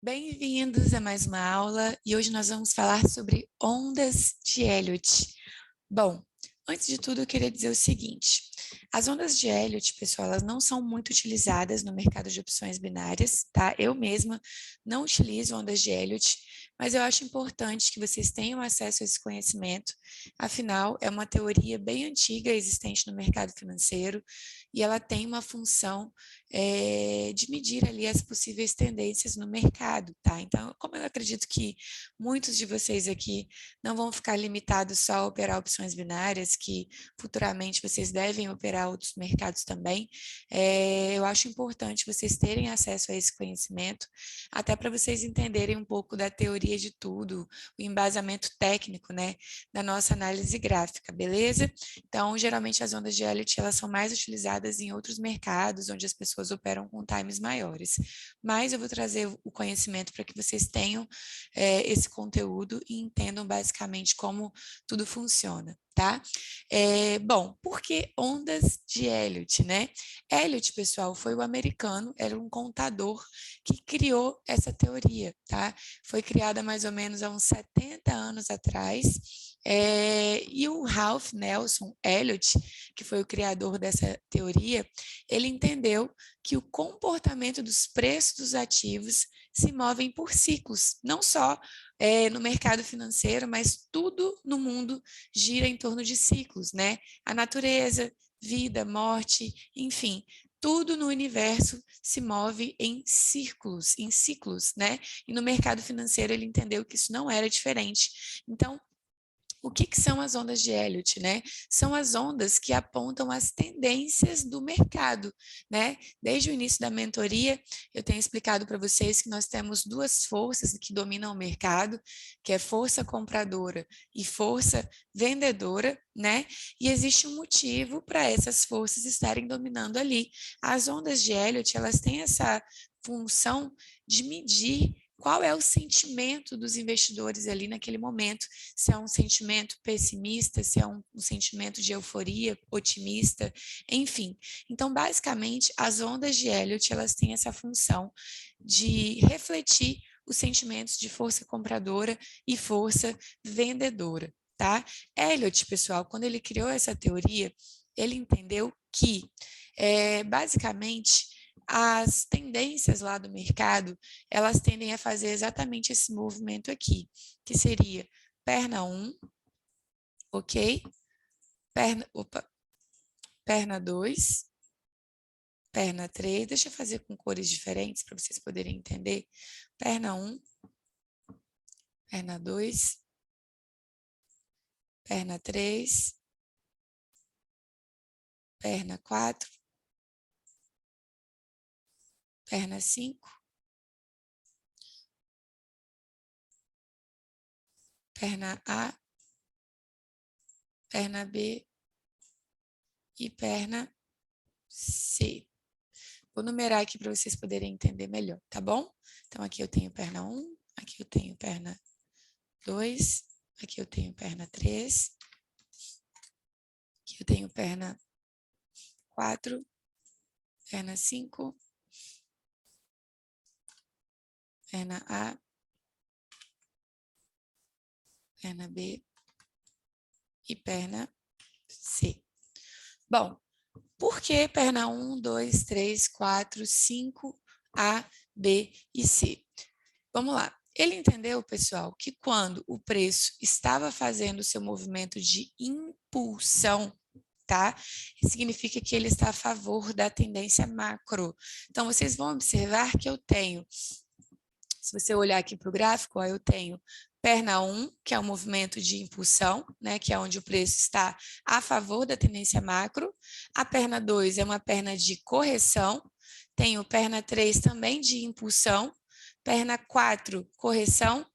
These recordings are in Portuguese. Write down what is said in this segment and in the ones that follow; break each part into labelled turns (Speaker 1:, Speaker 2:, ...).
Speaker 1: Bem-vindos a mais uma aula e hoje nós vamos falar sobre ondas de Elliott. Bom, antes de tudo eu queria dizer o seguinte, as ondas de Elliott, pessoal, elas não são muito utilizadas no mercado de opções binárias, tá? Eu mesma não utilizo ondas de Elliott, mas eu acho importante que vocês tenham acesso a esse conhecimento, afinal, é uma teoria bem antiga existente no mercado financeiro e ela tem uma função de medir ali as possíveis tendências no mercado, tá? Então, como eu acredito que muitos de vocês aqui não vão ficar limitados só a operar opções binárias, que futuramente vocês devem operar outros mercados também, eu acho importante vocês terem acesso a esse conhecimento, até para vocês entenderem um pouco da teoria de tudo, o embasamento técnico, né, da nossa análise gráfica, beleza? Então, geralmente as ondas de Elliott, elas são mais utilizadas em outros mercados, onde as pessoas operam com times maiores. Mas eu vou trazer o conhecimento para que vocês tenham esse conteúdo e entendam basicamente como tudo funciona, tá? Bom, por que ondas de Elliott, né? Elliott, pessoal, foi o americano, era um contador que criou essa teoria, tá? Foi criada mais ou menos há uns 70 anos atrás, e o Ralph Nelson Elliott, que foi o criador dessa teoria, ele entendeu que o comportamento dos preços dos ativos se movem por ciclos, não só no mercado financeiro, mas tudo no mundo gira em torno de ciclos, né? A natureza, vida, morte, enfim, tudo no universo se move em ciclos, né? E no mercado financeiro ele entendeu que isso não era diferente. Então, o que são as ondas de Elliott, né? São as ondas que apontam as tendências do mercado, né? Desde o início da mentoria, eu tenho explicado para vocês que nós temos duas forças que dominam o mercado, que é força compradora e força vendedora, né? E existe um motivo para essas forças estarem dominando ali. As ondas de Elliott, elas têm essa função de medir qual é o sentimento dos investidores ali naquele momento, se é um sentimento pessimista, se é um sentimento de euforia, otimista, enfim. Então, basicamente, as ondas de Elliott, elas têm essa função de refletir os sentimentos de força compradora e força vendedora, tá? Elliott, pessoal, quando ele criou essa teoria, ele entendeu que, basicamente, as tendências lá do mercado, elas tendem a fazer exatamente esse movimento aqui, que seria perna 1, ok? Perna 2, perna 3, deixa eu fazer com cores diferentes para vocês poderem entender. Perna 1, perna 2, perna 3, perna 4, perna 5, perna A, perna B e perna C. Vou numerar aqui para vocês poderem entender melhor, tá bom? Então, aqui eu tenho perna 1, aqui eu tenho perna 2, aqui eu tenho perna 3, aqui eu tenho perna 4, perna 5, perna A, perna B e perna C. Bom, por que perna 1, 2, 3, 4, 5, A, B e C? Vamos lá. Ele entendeu, pessoal, que quando o preço estava fazendo o seu movimento de impulsão, tá? Significa que ele está a favor da tendência macro. Então, vocês vão observar que eu tenho, se você olhar aqui para o gráfico, ó, eu tenho perna 1, que é o movimento de impulsão, né, que é onde o preço está a favor da tendência macro. A perna 2 é uma perna de correção. Tenho perna 3 também de impulsão. Perna 4, correção.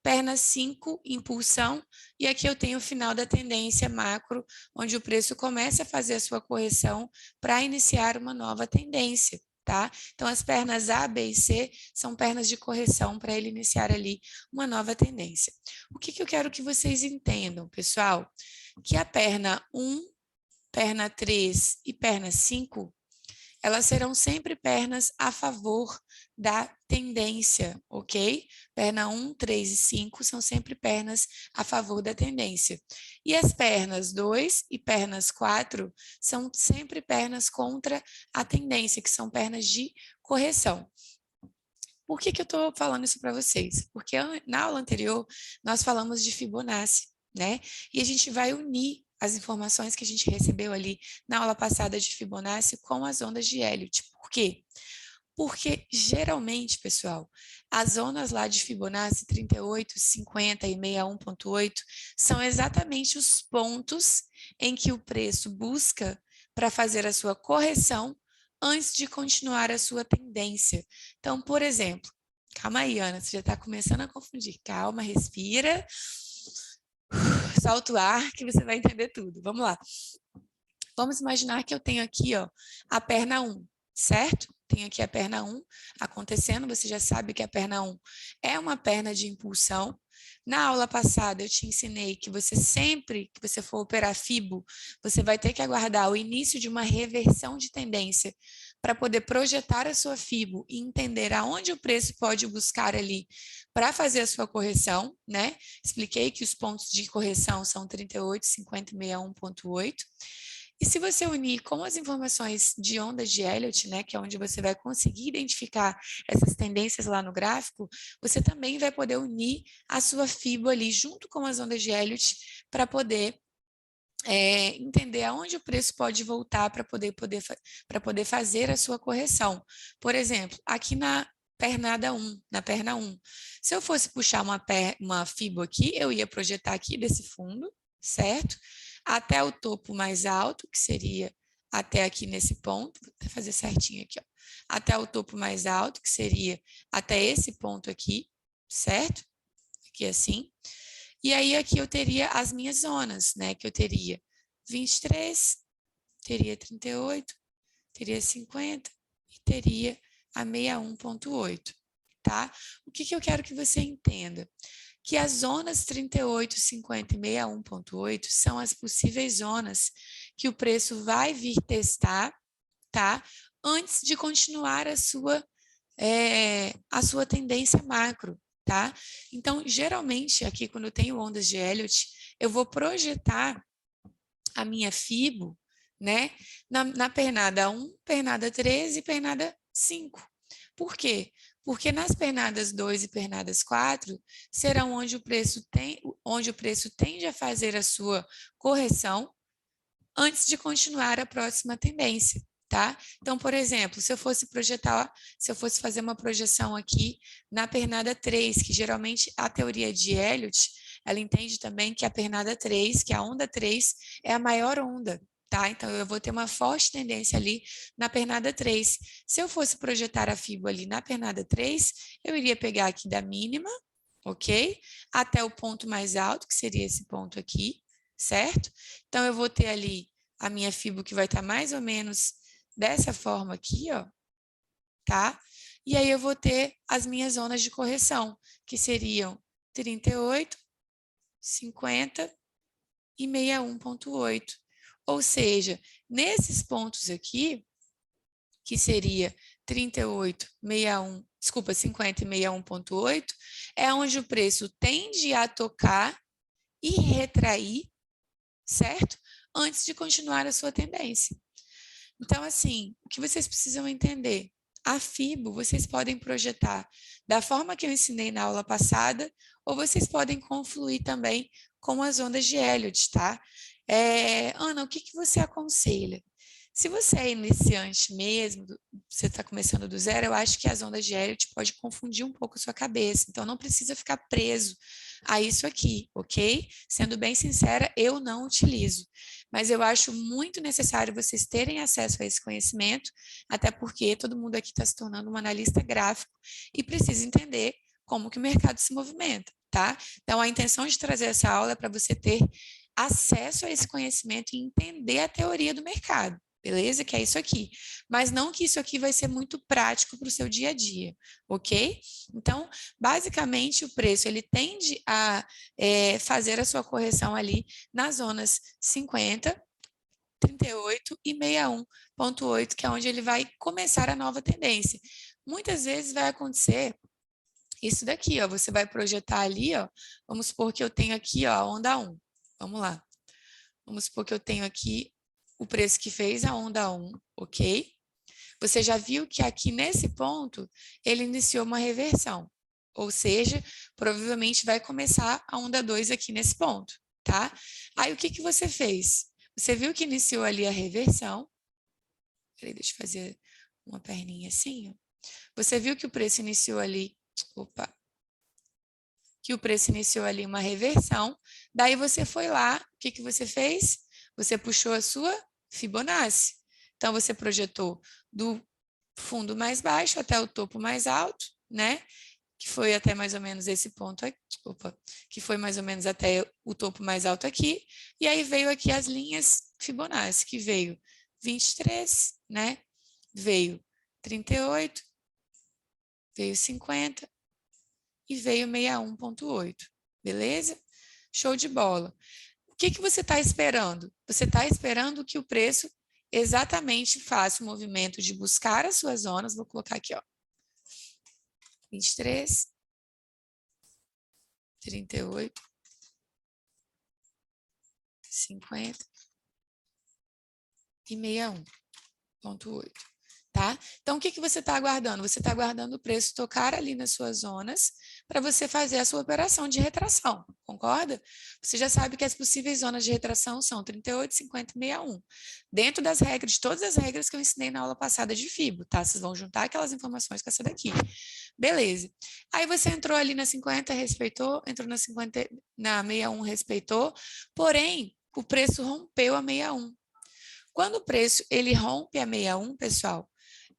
Speaker 1: Perna 5, impulsão. E aqui eu tenho o final da tendência macro, onde o preço começa a fazer a sua correção para iniciar uma nova tendência. Tá? Então, as pernas A, B e C são pernas de correção para ele iniciar ali uma nova tendência. O que eu quero que vocês entendam, pessoal? Que a perna 1, perna 3 e perna 5, elas serão sempre pernas a favor da tendência, ok? Perna 1, 3 e 5 são sempre pernas a favor da tendência. E as pernas 2 e pernas 4 são sempre pernas contra a tendência, que são pernas de correção. Por que eu estou falando isso para vocês? Porque na aula anterior nós falamos de Fibonacci, né? E a gente vai unir as informações que a gente recebeu ali na aula passada de Fibonacci com as ondas de Elliott. Por quê? Porque geralmente, pessoal, as zonas lá de Fibonacci 38, 50 e 61.8 são exatamente os pontos em que o preço busca para fazer a sua correção antes de continuar a sua tendência. Então, por exemplo, calma aí, Ana, você já está começando a confundir. Calma, respira, solta o ar que você vai entender tudo. Vamos lá. Vamos imaginar que eu tenho aqui, ó, a perna 1, certo? Tenho aqui a perna 1 acontecendo, você já sabe que a perna 1 é uma perna de impulsão. Na aula passada eu te ensinei que você sempre que você for operar FIBO, você vai ter que aguardar o início de uma reversão de tendência para poder projetar a sua FIBO e entender aonde o preço pode buscar ali para fazer a sua correção, né? Expliquei que os pontos de correção são 38, 50 e 61.8. E se você unir com as informações de ondas de Elliott, né, que é onde você vai conseguir identificar essas tendências lá no gráfico, você também vai poder unir a sua FIBO ali junto com as ondas de Elliott para poder entender aonde o preço pode voltar para poder fazer a sua correção. Por exemplo, aqui na perna 1, se eu fosse puxar uma FIBO aqui, eu ia projetar aqui desse fundo, certo? Até o topo mais alto, que seria até aqui nesse ponto, vou fazer certinho aqui, ó. Até o topo mais alto, que seria até esse ponto aqui, certo? Aqui assim. E aí aqui eu teria as minhas zonas, né? Que eu teria 23, teria 38, teria 50 e teria a 61.8, tá? O que eu quero que você entenda? Que as zonas 38, 50 e 61.8 são as possíveis zonas que o preço vai vir testar, tá? Antes de continuar a sua tendência macro, tá? Então, geralmente, aqui quando eu tenho ondas de Elliott, eu vou projetar a minha FIBO, né, na pernada 1, pernada 3 e pernada 5. Por quê? Porque nas pernadas 2 e pernadas 4 serão onde o preço tende a fazer a sua correção antes de continuar a próxima tendência, tá? Então, por exemplo, se eu fosse fazer uma projeção aqui na pernada 3, que geralmente a teoria de Elliott, ela entende também que a pernada 3, que a onda 3 é a maior onda, tá? Então, eu vou ter uma forte tendência ali na pernada 3. Se eu fosse projetar a FIBO ali na pernada 3, eu iria pegar aqui da mínima, ok? Até o ponto mais alto, que seria esse ponto aqui, certo? Então, eu vou ter ali a minha FIBO que vai estar mais ou menos dessa forma aqui, ó, tá? E aí eu vou ter as minhas zonas de correção, que seriam 38, 50 e 61.8. Ou seja, nesses pontos aqui, que seria 38, 61, desculpa, 50 e 61.8, é onde o preço tende a tocar e retrair, certo? Antes de continuar a sua tendência. Então, assim, o que vocês precisam entender? A FIBO, vocês podem projetar da forma que eu ensinei na aula passada, ou vocês podem confluir também com as ondas de Elliott, tá? Ana, o que você aconselha? Se você é iniciante mesmo, você está começando do zero, eu acho que as ondas de Elliott pode confundir um pouco a sua cabeça. Então, não precisa ficar preso a isso aqui, ok? Sendo bem sincera, eu não utilizo. Mas eu acho muito necessário vocês terem acesso a esse conhecimento, até porque todo mundo aqui está se tornando um analista gráfico e precisa entender como que o mercado se movimenta, tá? Então, a intenção de trazer essa aula é para você ter acesso a esse conhecimento e entender a teoria do mercado. Beleza? Que é isso aqui. Mas não que isso aqui vai ser muito prático para o seu dia a dia, ok? Então, basicamente, o preço ele tende a fazer a sua correção ali nas zonas 50, 38 e 61,8, que é onde ele vai começar a nova tendência. Muitas vezes vai acontecer isso daqui, ó, você vai projetar ali, ó, vamos supor que eu tenho aqui, ó, a onda 1. Vamos lá. Vamos supor que eu tenho aqui o preço que fez a onda 1, ok? Você já viu que aqui nesse ponto ele iniciou uma reversão, ou seja, provavelmente vai começar a onda 2 aqui nesse ponto, tá? Aí o que que você fez? Você viu que iniciou ali a reversão. Peraí, deixa eu fazer uma perninha assim, ó. Você viu que o preço iniciou ali, opa, que o preço iniciou ali uma reversão, daí você foi lá, o que que você fez? Você puxou a sua Fibonacci. Então, você projetou do fundo mais baixo até o topo mais alto, né? Que foi até mais ou menos esse ponto aqui, opa, que foi mais ou menos até o topo mais alto aqui, e aí veio aqui as linhas Fibonacci, que veio 23, né? Veio 38, veio 50, e veio 61,8, beleza? Show de bola. O que que você está esperando? Você está esperando que o preço exatamente faça o movimento de buscar as suas zonas, vou colocar aqui, ó, 23, 38, 50 e 61,8. Tá? Então, o que que você está aguardando? Você está aguardando o preço tocar ali nas suas zonas para você fazer a sua operação de retração, concorda? Você já sabe que as possíveis zonas de retração são 38, 50 e 61. Dentro das regras, de todas as regras que eu ensinei na aula passada de FIBO, tá? Vocês vão juntar aquelas informações com essa daqui. Beleza. Aí você entrou ali na 50, respeitou, entrou na 50, na 61, respeitou, porém, o preço rompeu a 61. Quando o preço ele rompe a 61, pessoal,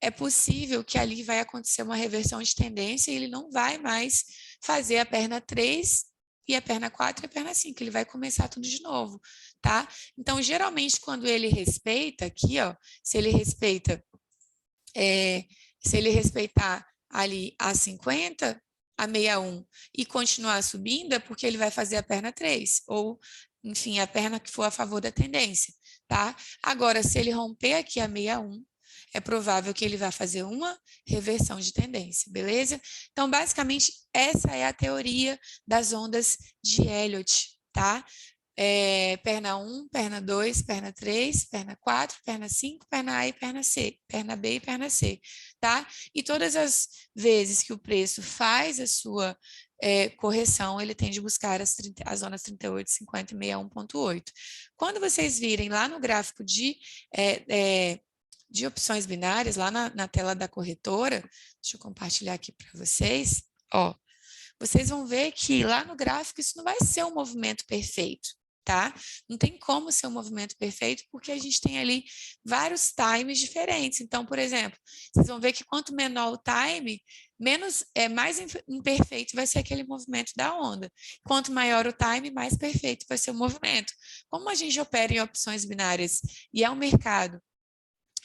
Speaker 1: é possível que ali vai acontecer uma reversão de tendência e ele não vai mais fazer a perna 3 e a perna 4 e a perna 5, ele vai começar tudo de novo, tá? Então, geralmente, quando ele respeita aqui, ó, se ele respeita, se ele respeitar ali a 50, a 61 e continuar subindo, é porque ele vai fazer a perna 3, ou, enfim, a perna que for a favor da tendência, tá? Agora, se ele romper aqui a 61, é provável que ele vá fazer uma reversão de tendência, beleza? Então, basicamente, essa é a teoria das ondas de Elliott, tá? Perna 1, perna 2, perna 3, perna 4, perna 5, perna A e perna C, perna B e perna C, tá? E todas as vezes que o preço faz a sua correção, ele tende a buscar as zonas 38, 50 e 61,8. Quando vocês virem lá no gráfico de opções binárias, lá na tela da corretora, deixa eu compartilhar aqui para vocês, ó, vocês vão ver que lá no gráfico isso não vai ser um movimento perfeito, tá? Não tem como ser um movimento perfeito porque a gente tem ali vários times diferentes. Então, por exemplo, vocês vão ver que quanto menor o time, mais imperfeito vai ser aquele movimento da onda. Quanto maior o time, mais perfeito vai ser o movimento. Como a gente opera em opções binárias e é um mercado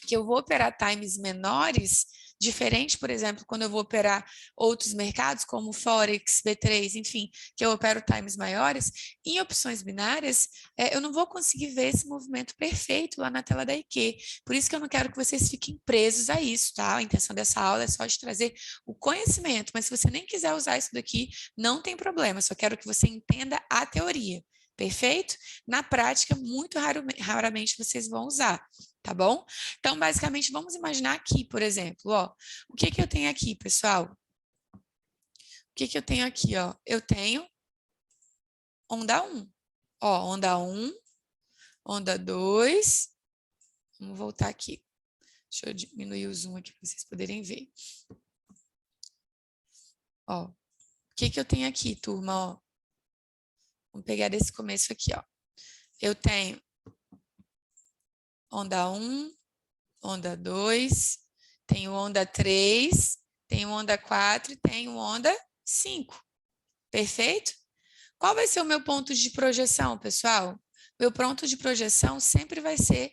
Speaker 1: que eu vou operar times menores, diferente, por exemplo, quando eu vou operar outros mercados, como Forex, B3, enfim, que eu opero times maiores, em opções binárias, eu não vou conseguir ver esse movimento perfeito lá na tela da IQ. Por isso que eu não quero que vocês fiquem presos a isso, tá? A intenção dessa aula é só de trazer o conhecimento, mas se você nem quiser usar isso daqui, não tem problema, só quero que você entenda a teoria. Perfeito? Na prática, muito raramente vocês vão usar, tá bom? Então, basicamente, vamos imaginar aqui, por exemplo, ó, o que que eu tenho aqui, pessoal? O que que eu tenho aqui, ó? Eu tenho onda 1. Ó, onda 1, onda 2. Vamos voltar aqui. Deixa eu diminuir o zoom aqui para vocês poderem ver. Ó, o que que eu tenho aqui, turma? Ó, vamos pegar desse começo aqui, ó. Eu tenho onda 1, onda 2, tenho onda 3, tenho onda 4 e tenho onda 5. Perfeito? Qual vai ser o meu ponto de projeção, pessoal? Meu ponto de projeção sempre vai ser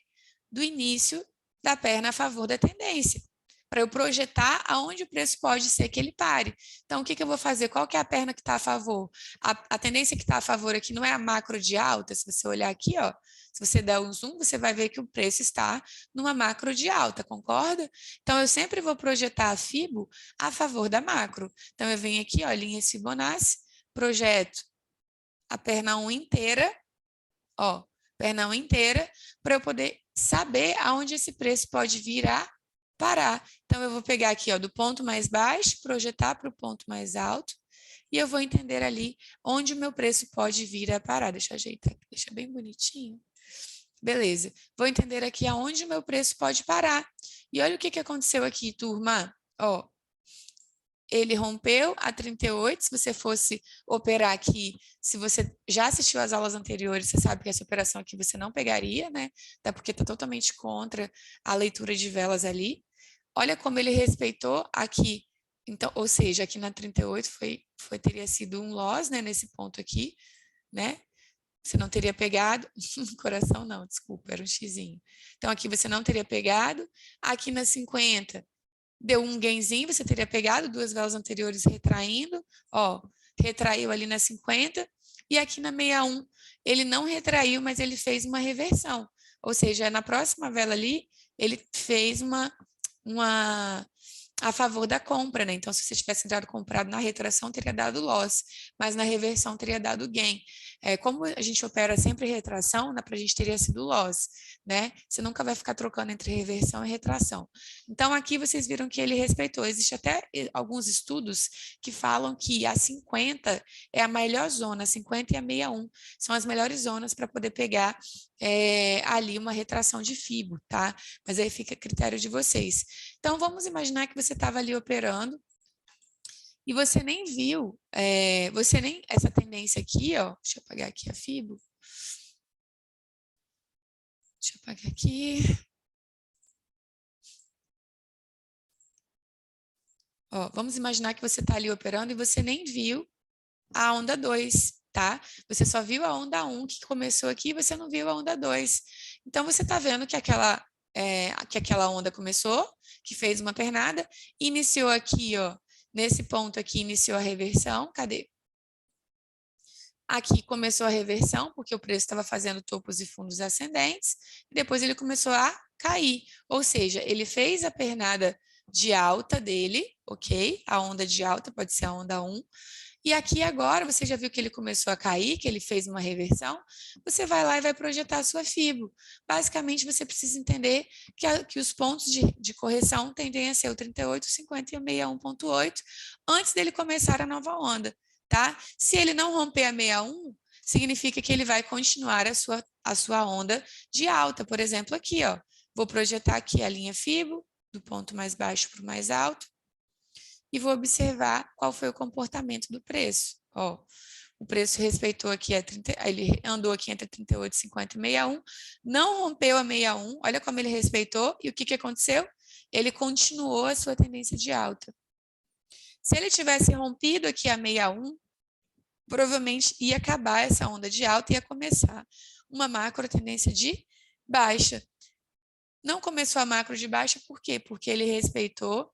Speaker 1: do início da perna a favor da tendência. para eu projetar aonde o preço pode ser que ele pare. Então, o que eu vou fazer? Qual que é a perna que está a favor? A tendência que está a favor aqui não é a macro de alta, se você olhar aqui, ó, se você der um zoom, você vai ver que o preço está numa macro de alta, concorda? Então, eu sempre vou projetar a Fibo a favor da macro. Então, eu venho aqui, ó, linhas Fibonacci, projeto a perna 1 inteira, ó, perna 1 inteira, para eu poder saber aonde esse preço pode vir a parar. Então, eu vou pegar aqui, ó, do ponto mais baixo, projetar para o ponto mais alto, e eu vou entender ali onde o meu preço pode vir a parar. Deixa eu ajeitar aqui, deixa bem bonitinho. Beleza. Vou entender aqui aonde o meu preço pode parar. E olha o que aconteceu aqui, turma. Ó, ele rompeu a 38, se você fosse operar aqui, se você já assistiu às aulas anteriores, você sabe que essa operação aqui você não pegaria, né? Até porque está totalmente contra a leitura de velas ali. Olha como ele respeitou aqui. Então, ou seja, aqui na 38 teria sido um loss, né? Nesse ponto aqui, né? Você não teria pegado, coração não, desculpa, era um xizinho. Então, aqui você não teria pegado. Aqui na 50, deu um gainzinho, você teria pegado duas velas anteriores retraindo, ó, retraiu ali na 50, e aqui na 61, ele não retraiu, mas ele fez uma reversão, ou seja, na próxima vela ali, ele fez uma a favor da compra, né? Então, se você tivesse entrado comprado na retração, teria dado loss, mas na reversão teria dado gain. Como a gente opera sempre retração, para a gente teria sido loss, né? Você nunca vai ficar trocando entre reversão e retração. Então, aqui vocês viram que ele respeitou. Existe até alguns estudos que falam que a 50 é a melhor zona, a 50 e a 61 são as melhores zonas para poder pegar ali uma retração de FIBO, tá? Mas aí fica a critério de vocês. Então, vamos imaginar que você estava ali operando e você nem viu, essa tendência aqui, ó, deixa eu apagar aqui a FIBO. Deixa eu apagar aqui. Ó, vamos imaginar que você está ali operando e você nem viu a onda 2, tá? Você só viu a onda 1 que começou aqui e você não viu a onda 2. Então, você está vendo que aquela onda começou, que fez uma pernada, iniciou aqui, ó, nesse ponto aqui, iniciou a reversão, cadê? Aqui começou a reversão, porque o preço estava fazendo topos e fundos ascendentes, e depois ele começou a cair, ou seja, ele fez a pernada de alta dele, ok? A onda de alta pode ser a onda 1, e aqui agora, você já viu que ele começou a cair, que ele fez uma reversão, você vai lá e vai projetar a sua FIBO. Basicamente, você precisa entender que os pontos de correção tendem a ser o 38, 50 e o 61.8 antes dele começar a nova onda, tá? Se ele não romper a 61, significa que ele vai continuar a sua onda de alta. Por exemplo, aqui, ó, vou projetar aqui a linha FIBO, do ponto mais baixo para o mais alto, e vou observar qual foi o comportamento do preço. Ó, o preço respeitou aqui, ele andou aqui entre 38, 50 e 61, não rompeu a 61, olha como ele respeitou, e o que aconteceu? Ele continuou a sua tendência de alta. Se ele tivesse rompido aqui a 61, provavelmente ia acabar essa onda de alta e ia começar uma macro tendência de baixa. Não começou a macro de baixa, por quê? Porque ele respeitou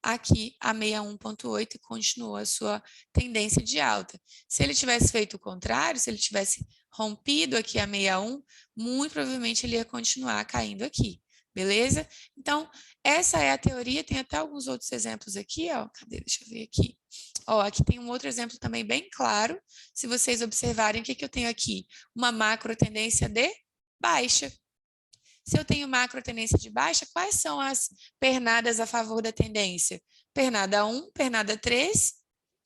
Speaker 1: aqui a 61.8 e continuou a sua tendência de alta. Se ele tivesse feito o contrário, se ele tivesse rompido aqui a 61, muito provavelmente ele ia continuar caindo aqui, beleza? Então, essa é a teoria, tem até alguns outros exemplos aqui, ó, cadê? Deixa eu ver aqui. Ó, aqui tem um outro exemplo também bem claro, se vocês observarem, o que eu tenho aqui? Uma macro tendência de baixa. Se eu tenho macro tendência de baixa, quais são as pernadas a favor da tendência? Pernada 1, pernada 3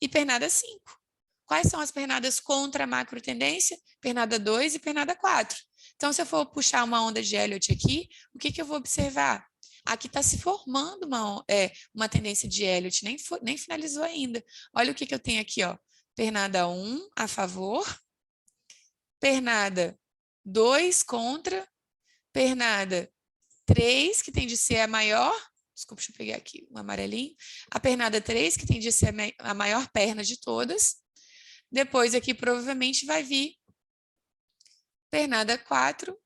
Speaker 1: e pernada 5. Quais são as pernadas contra a macro tendência? Pernada 2 e pernada 4. Então, se eu for puxar uma onda de Elliott aqui, o que eu vou observar? Aqui está se formando uma tendência de Elliott, nem finalizou ainda. Olha o que eu tenho aqui, ó. Pernada 1 a favor, pernada 2 contra, pernada 3, que tem de ser a maior, desculpa, deixa eu pegar aqui um amarelinho, a pernada 3, que tem de ser a maior perna de todas, depois aqui provavelmente vai vir pernada 4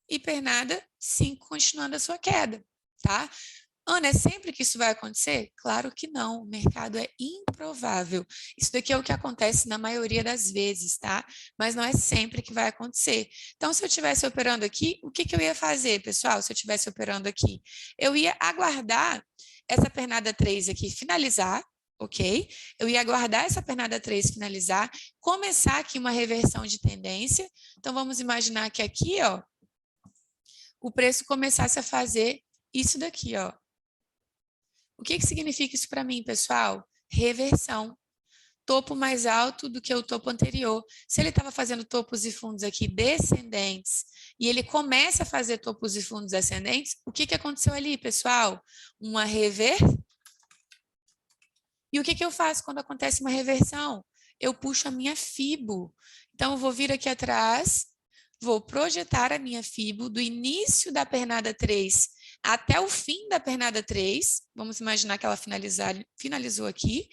Speaker 1: e pernada 5 continuando a sua queda, tá? Ana, é sempre que isso vai acontecer? Claro que não, o mercado é improvável. Isso daqui é o que acontece na maioria das vezes, tá? Mas não é sempre que vai acontecer. Então, se eu estivesse operando aqui, o que que eu ia fazer, pessoal, se eu estivesse operando aqui? Eu ia aguardar essa pernada 3 aqui finalizar, ok? Eu ia aguardar essa pernada 3 finalizar, começar aqui uma reversão de tendência. Então, vamos imaginar que aqui, ó, o preço começasse a fazer isso daqui, ó. O que que significa isso para mim, pessoal? Reversão. Topo mais alto do que o topo anterior. Se ele estava fazendo topos e fundos aqui descendentes e ele começa a fazer topos e fundos ascendentes, o que que aconteceu ali, pessoal? Uma reversão. E o que que eu faço quando acontece uma reversão? Eu puxo a minha FIBO. Então, eu vou vir aqui atrás, vou projetar a minha FIBO do início da pernada 3 até o fim da pernada 3. Vamos imaginar que ela finalizou aqui.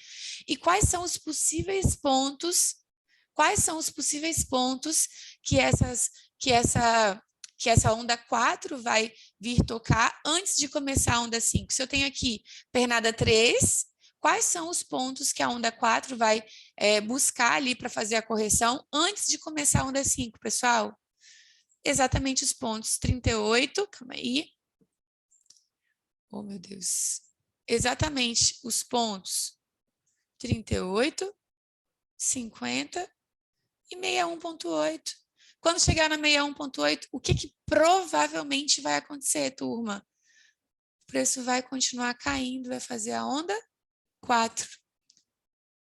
Speaker 1: E quais são os possíveis pontos? Quais são os possíveis pontos que essa onda 4 vai vir tocar antes de começar a onda 5? Se eu tenho aqui pernada 3, quais são os pontos que a onda 4 vai buscar ali para fazer a correção antes de começar a onda 5, pessoal? Exatamente os pontos 38, calma aí. Oh, meu Deus. Exatamente os pontos 38, 50 e 61,8. Quando chegar na 61,8, o que provavelmente vai acontecer, turma? O preço vai continuar caindo, vai fazer a onda 4.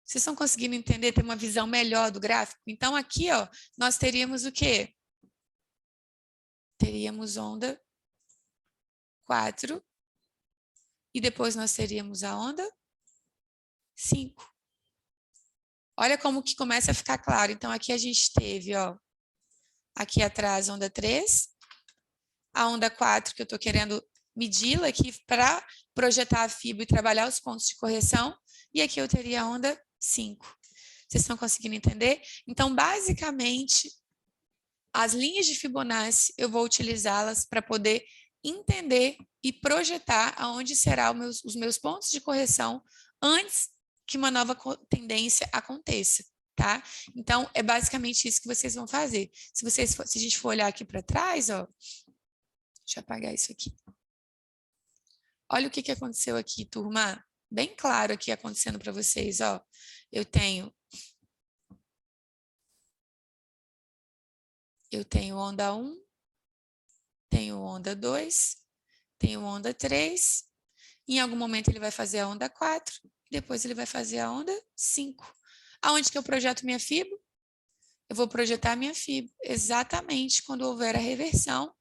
Speaker 1: Vocês estão conseguindo entender, ter uma visão melhor do gráfico? Então, aqui, ó, nós teríamos o quê? Teríamos onda 4 e depois nós teríamos a onda 5. Olha como que começa a ficar claro. Então, aqui a gente teve, ó, aqui atrás onda 3, a onda 4 que eu estou querendo medi-la aqui para projetar a FIBO e trabalhar os pontos de correção, e aqui eu teria a onda 5. Vocês estão conseguindo entender? Então, basicamente, as linhas de Fibonacci, eu vou utilizá-las para poder entender e projetar aonde serão os meus pontos de correção antes que uma nova tendência aconteça, tá? Então, é basicamente isso que vocês vão fazer. Se a gente for olhar aqui para trás, ó, deixa eu apagar isso aqui. Olha o que aconteceu aqui, turma. Bem claro aqui acontecendo para vocês, ó. Eu tenho onda 1, tenho onda 2, tenho onda 3. Em algum momento ele vai fazer a onda 4, depois ele vai fazer a onda 5. Aonde que eu projeto minha FIBO? Eu vou projetar minha FIBO exatamente quando houver a reversão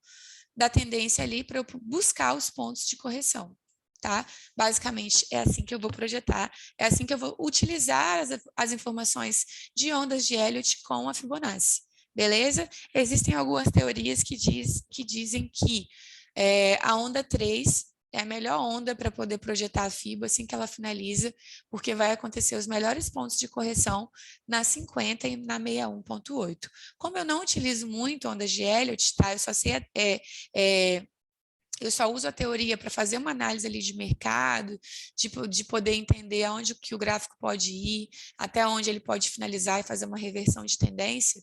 Speaker 1: da tendência ali para eu buscar os pontos de correção, tá? Basicamente é assim que eu vou projetar, é assim que eu vou utilizar as informações de ondas de Elliott com a Fibonacci, beleza? Existem algumas teorias que dizem que a onda 3 é a melhor onda para poder projetar a FIBO assim que ela finaliza, porque vai acontecer os melhores pontos de correção na 50 e na 61,8. Como eu não utilizo muito ondas de Elliott, tá? Eu só sei eu só uso a teoria para fazer uma análise ali de mercado, de poder entender aonde que o gráfico pode ir, até onde ele pode finalizar e fazer uma reversão de tendência.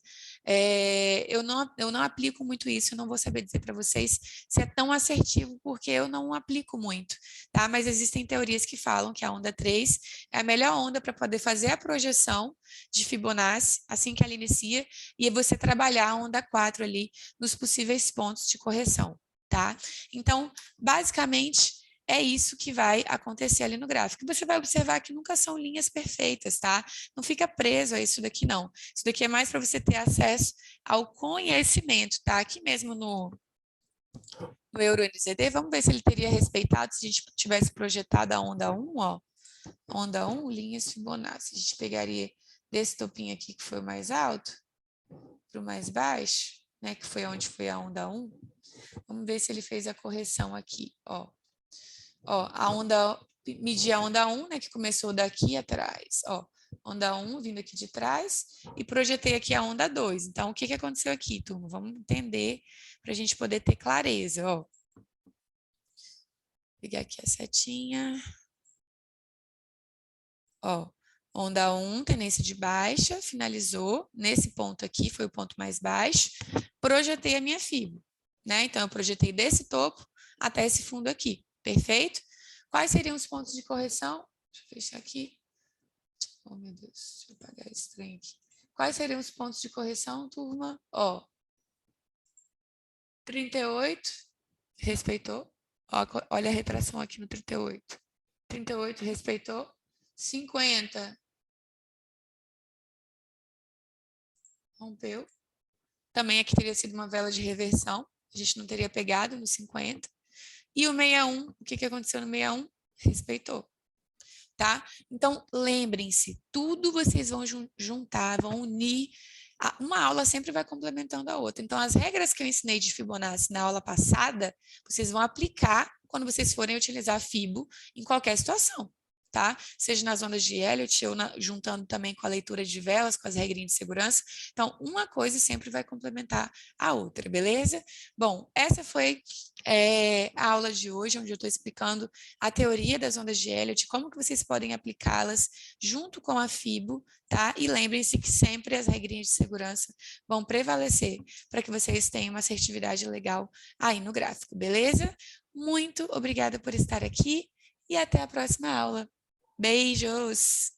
Speaker 1: Eu não aplico muito isso, eu não vou saber dizer para vocês se é tão assertivo, porque eu não aplico muito, tá? Mas existem teorias que falam que a onda 3 é a melhor onda para poder fazer a projeção de Fibonacci, assim que ela inicia, e você trabalhar a onda 4 ali nos possíveis pontos de correção. Tá? Então, basicamente, é isso que vai acontecer ali no gráfico. Você vai observar que nunca são linhas perfeitas, tá? Não fica preso a isso daqui, não. Isso daqui é mais para você ter acesso ao conhecimento, tá? Aqui mesmo no EuroNZD, vamos ver se ele teria respeitado se a gente tivesse projetado a onda 1, ó. Onda 1, linhas Fibonacci. A gente pegaria desse topinho aqui, que foi o mais alto, para o mais baixo, né? Que foi onde foi a onda 1. Vamos ver se ele fez a correção aqui, ó. Ó, a onda, medir a onda 1, né, que começou daqui atrás, ó. onda 1 vindo aqui de trás e projetei aqui a onda 2. Então, o que aconteceu aqui, turma? Vamos entender para a gente poder ter clareza. Ó. Vou pegar aqui a setinha. Ó, onda 1, tendência de baixa, finalizou. Nesse ponto aqui, foi o ponto mais baixo. Projetei a minha fibra, né? Então, eu projetei desse topo até esse fundo aqui, perfeito? Quais seriam os pontos de correção? Deixa eu fechar aqui. Oh, meu Deus, deixa eu apagar esse trem aqui. Quais seriam os pontos de correção, turma? Ó, 38, respeitou. Ó, olha a retração aqui no 38. 38, respeitou. 50, rompeu. Também aqui teria sido uma vela de reversão. A gente não teria pegado no 50. E o 61, o que aconteceu no 61? Respeitou. Tá? Então, lembrem-se, tudo vocês vão juntar, vão unir. Uma aula sempre vai complementando a outra. Então, as regras que eu ensinei de Fibonacci na aula passada, vocês vão aplicar quando vocês forem utilizar Fibo em qualquer situação. Tá? Seja nas ondas de Elliott ou juntando também com a leitura de velas, com as regrinhas de segurança. Então, uma coisa sempre vai complementar a outra, beleza? Bom, essa foi a aula de hoje, onde eu estou explicando a teoria das ondas de Elliott, como que vocês podem aplicá-las junto com a Fibo, tá? E lembrem-se que sempre as regrinhas de segurança vão prevalecer para que vocês tenham uma assertividade legal aí no gráfico, beleza? Muito obrigada por estar aqui e até a próxima aula. Beijos!